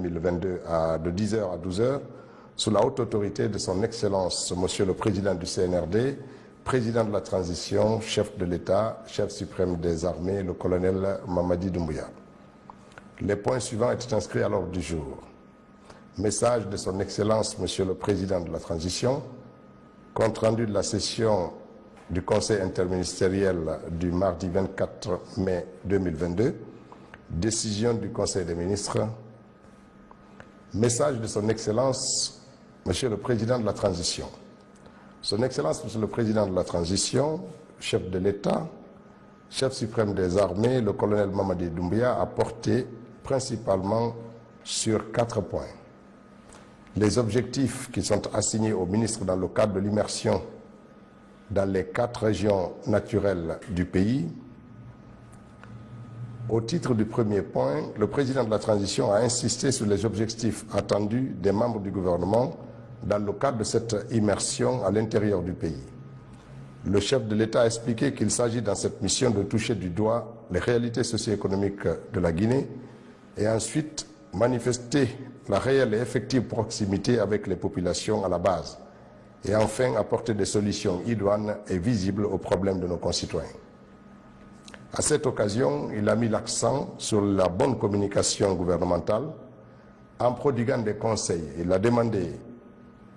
2022 de 10h à 12h, sous la haute autorité de son Excellence, Monsieur le Président du CNRD, Président de la Transition, chef de l'État, chef suprême des armées, le colonel Mamadi Doumbouya. Les points suivants étaient inscrits à l'ordre du jour. Message de son Excellence, Monsieur le Président de la Transition, compte rendu de la session du Conseil interministériel du mardi 24 mai 2022, décision du Conseil des ministres, message de son Excellence, Monsieur le Président de la Transition. Son Excellence, Monsieur le Président de la Transition, chef de l'État, chef suprême des armées, le colonel Mamadi Doumbouya a porté principalement sur 4 points. Les objectifs qui sont assignés au ministre dans le cadre de l'immersion dans les 4 régions naturelles du pays. Au titre du premier point, le président de la transition a insisté sur les objectifs attendus des membres du gouvernement dans le cadre de cette immersion à l'intérieur du pays. Le chef de l'État a expliqué qu'il s'agit dans cette mission de toucher du doigt les réalités socio-économiques de la Guinée et ensuite manifester la réelle et effective proximité avec les populations à la base et enfin apporter des solutions idoines et visibles aux problèmes de nos concitoyens. À cette occasion, il a mis l'accent sur la bonne communication gouvernementale en prodiguant des conseils. Il a demandé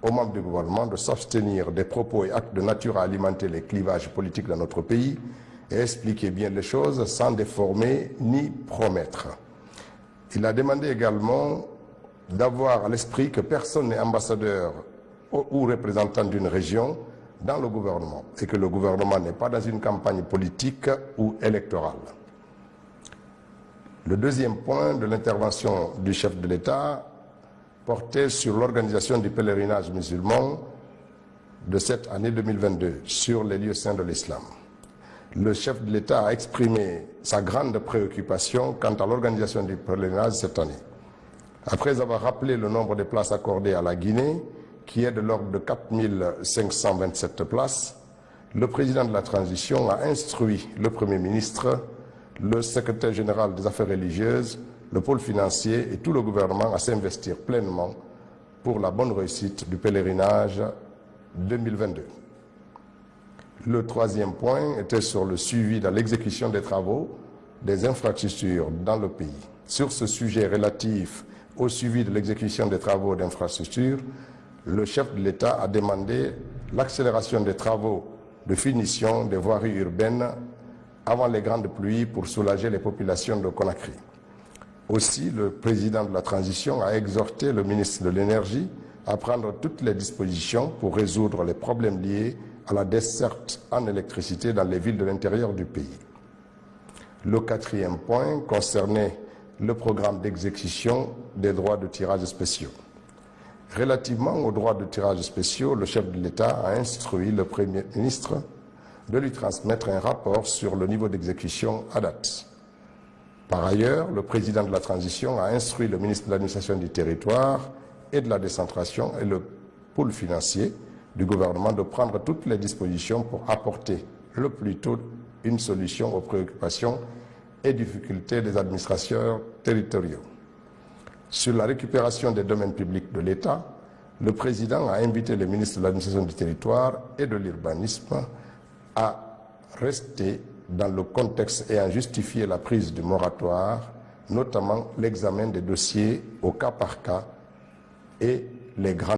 aux membres du gouvernement de s'abstenir des propos et actes de nature à alimenter les clivages politiques dans notre pays et expliquer bien les choses sans déformer ni promettre. Il a demandé également d'avoir à l'esprit que personne n'est ambassadeur ou représentant d'une région dans le gouvernement et que le gouvernement n'est pas dans une campagne politique ou électorale. Le deuxième point de l'intervention du chef de l'État portait sur l'organisation du pèlerinage musulman de cette année 2022 sur les lieux saints de l'islam. Le chef de l'État a exprimé sa grande préoccupation quant à l'organisation du pèlerinage cette année. Après avoir rappelé le nombre de places accordées à la Guinée, qui est de l'ordre de 4 527 places, le président de la transition a instruit le Premier ministre, le secrétaire général des affaires religieuses, le pôle financier et tout le gouvernement à s'investir pleinement pour la bonne réussite du pèlerinage 2022. Le troisième point était sur le suivi dans l'exécution des travaux des infrastructures dans le pays. Sur ce sujet relatif au suivi de l'exécution des travaux d'infrastructures, le chef de l'État a demandé l'accélération des travaux de finition des voiries urbaines avant les grandes pluies pour soulager les populations de Conakry. Aussi, le président de la transition a exhorté le ministre de l'Énergie à prendre toutes les dispositions pour résoudre les problèmes liés à la desserte en électricité dans les villes de l'intérieur du pays. Le quatrième point concernait le programme d'exécution des droits de tirage spéciaux. Relativement aux droits de tirage spéciaux, le chef de l'État a instruit le Premier ministre de lui transmettre un rapport sur le niveau d'exécution à date. Par ailleurs, le président de la transition a instruit le ministre de l'administration du territoire et de la décentration et le pôle financier du gouvernement de prendre toutes les dispositions pour apporter le plus tôt une solution aux préoccupations et difficultés des administrateurs territoriaux. Sur la récupération des domaines publics de l'État, le président a invité le ministre de l'administration du territoire et de l'urbanisme à rester dans le contexte et à justifier la prise du moratoire, notamment l'examen des dossiers au cas par cas et les grandes